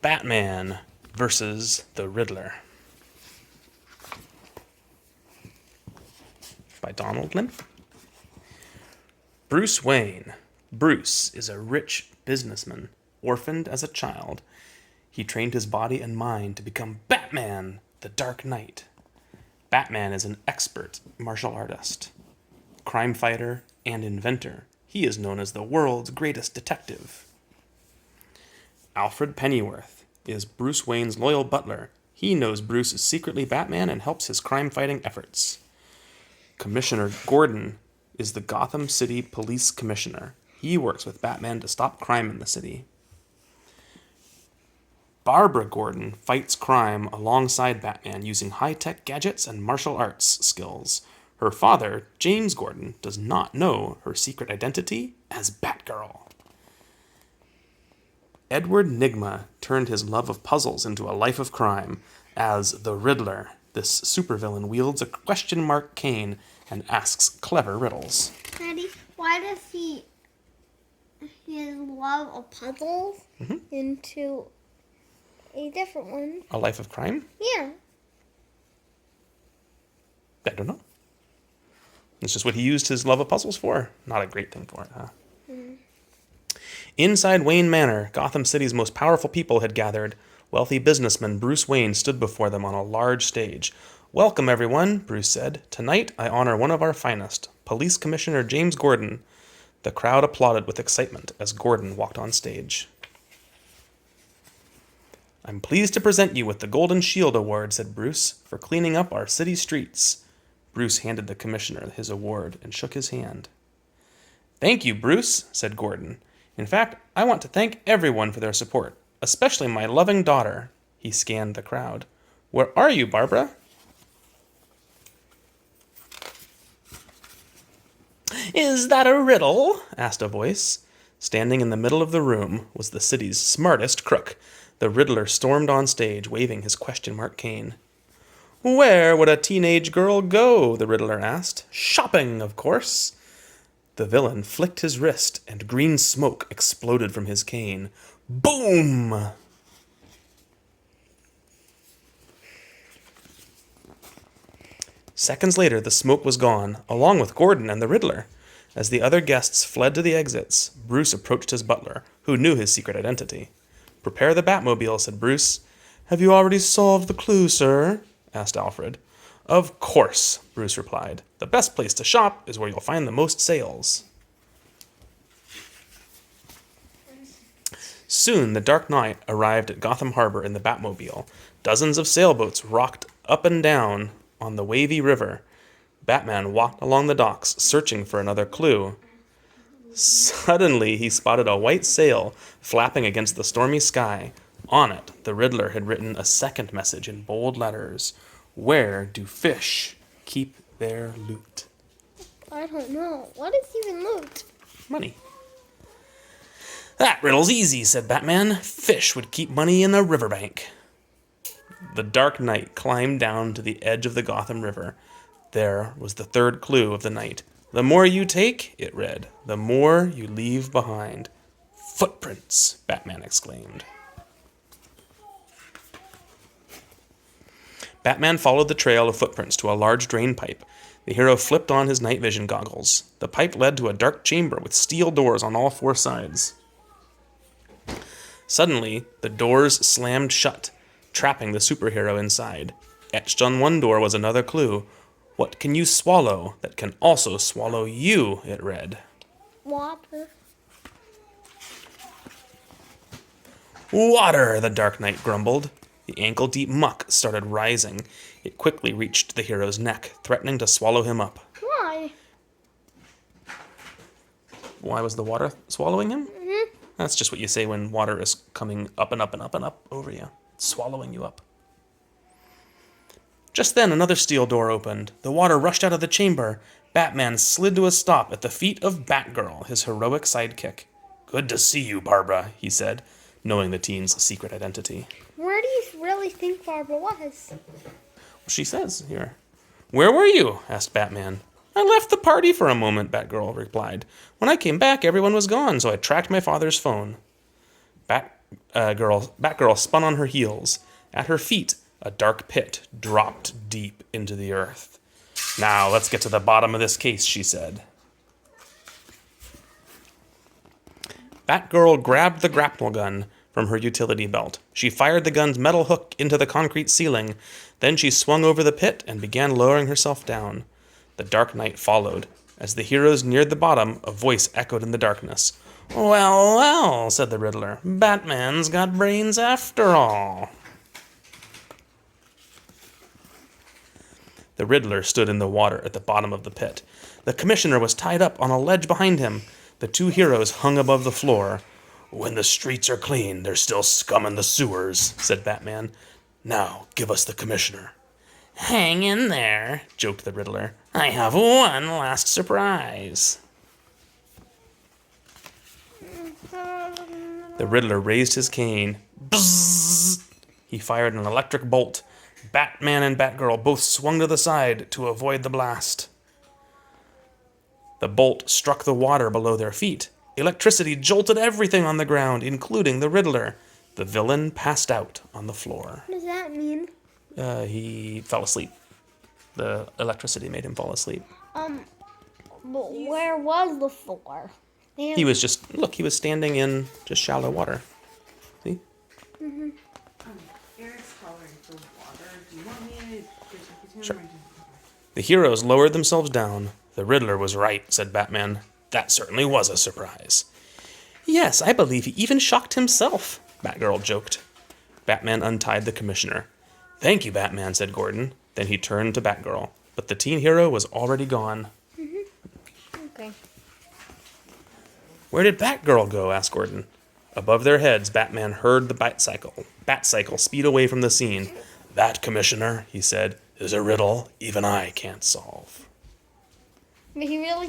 Batman versus the Riddler by Donald Limp. Bruce Wayne. Bruce is a rich businessman, orphaned as a child. He trained his body and mind to become Batman, the Dark Knight. Batman is an expert martial artist, crime fighter, and inventor. He is known as the world's greatest detective. Alfred Pennyworth is Bruce Wayne's loyal butler. He knows Bruce is secretly Batman and helps his crime-fighting efforts. Commissioner Gordon is the Gotham City Police Commissioner. He works with Batman to stop crime in the city. Barbara Gordon fights crime alongside Batman using high-tech gadgets and martial arts skills. Her father, James Gordon, does not know her secret identity as Batgirl. Edward Nygma turned his love of puzzles into a life of crime as the Riddler. This supervillain wields a question mark cane and asks clever riddles. Daddy, why does his love of puzzles into a different one? A life of crime? Yeah. I don't know. It's just what he used his love of puzzles for. Not a great thing for it, huh? Inside Wayne Manor, Gotham City's most powerful people had gathered. Wealthy businessman Bruce Wayne stood before them on a large stage. "Welcome, everyone," Bruce said. "Tonight, I honor one of our finest, Police Commissioner James Gordon." The crowd applauded with excitement as Gordon walked on stage. "I'm pleased to present you with the Golden Shield Award," said Bruce, "for cleaning up our city streets." Bruce handed the commissioner his award and shook his hand. "Thank you, Bruce," said Gordon. "In fact, I want to thank everyone for their support, especially my loving daughter." He scanned the crowd. "Where are you, Barbara?" "Is that a riddle?" asked a voice. Standing in the middle of the room was the city's smartest crook. The Riddler stormed on stage, waving his question mark cane. "Where would a teenage girl go?" the Riddler asked. "Shopping, of course." The villain flicked his wrist, and green smoke exploded from his cane. Boom! Seconds later, the smoke was gone, along with Gordon and the Riddler. As the other guests fled to the exits, Bruce approached his butler, who knew his secret identity. "Prepare the Batmobile," said Bruce. "Have you already solved the clue, sir?" asked Alfred. "Of course," Bruce replied. "The best place to shop is where you'll find the most sales." Soon, the Dark Knight arrived at Gotham Harbor in the Batmobile. Dozens of sailboats rocked up and down on the wavy river. Batman walked along the docks, searching for another clue. Suddenly, he spotted a white sail flapping against the stormy sky. On it, the Riddler had written a second message in bold letters. "Where do fish keep their loot?" I don't know. What is even loot? Money. "That riddle's easy," said Batman. "Fish would keep money in the riverbank." The Dark Knight climbed down to the edge of the Gotham River. There was the third clue of the night. "The more you take," it read, "the more you leave behind." "Footprints!" Batman exclaimed. Batman followed the trail of footprints to a large drain pipe. The hero flipped on his night vision goggles. The pipe led to a dark chamber with steel doors on all four sides. Suddenly, the doors slammed shut, trapping the superhero inside. Etched on one door was another clue. "What can you swallow that can also swallow you?" it read. Water. "Water!" the Dark Knight grumbled. The ankle-deep muck started rising. It quickly reached the hero's neck, threatening to swallow him up. Why? Why was the water swallowing him? That's just what you say when water is coming up and up and up and up over you. It's swallowing you up. Just then, another steel door opened. The water rushed out of the chamber. Batman slid to a stop at the feet of Batgirl, his heroic sidekick. "Good to see you, Barbara," he said, knowing the teen's secret identity. Where do you really think Barbara was? She says here. "Where were you?" asked Batman. "I left the party for a moment," Batgirl replied. "When I came back, everyone was gone, so I tracked my father's phone." Batgirl spun on her heels. At her feet, a dark pit dropped deep into the earth. Now, let's get to the bottom of this case, she said. Batgirl grabbed the grapple gun from her utility belt. She fired the gun's metal hook into the concrete ceiling. Then she swung over the pit and began lowering herself down. The dark night followed. As the heroes neared the bottom, a voice echoed in the darkness. "Well, well," said the Riddler. "Batman's got brains after all." The Riddler stood in the water at the bottom of the pit. The Commissioner was tied up on a ledge behind him. The two heroes hung above the floor. "When the streets are clean, there's still scum in the sewers," said Batman. "Now, give us the Commissioner." "Hang in there," joked the Riddler. "I have one last surprise." The Riddler raised his cane. Bzzz! He fired an electric bolt. Batman and Batgirl both swung to the side to avoid the blast. The bolt struck the water below their feet. Electricity jolted everything on the ground, including the Riddler. The villain passed out on the floor. What does that mean? He fell asleep. The electricity made him fall asleep. But where was the floor? He was standing in just shallow water. See? Eric's coloring the water. Do you want me to get him? Sure. The heroes lowered themselves down. The Riddler was right, said Batman. That certainly was a surprise. Yes, I believe he even shocked himself, Batgirl joked. Batman untied the Commissioner. Thank you, Batman, said Gordon. Then he turned to Batgirl. But the teen hero was already gone. Okay. Where did Batgirl go? Asked Gordon. Above their heads, Batman heard the Batcycle speed away from the scene. That, Commissioner, he said, is a riddle even I can't solve. But he really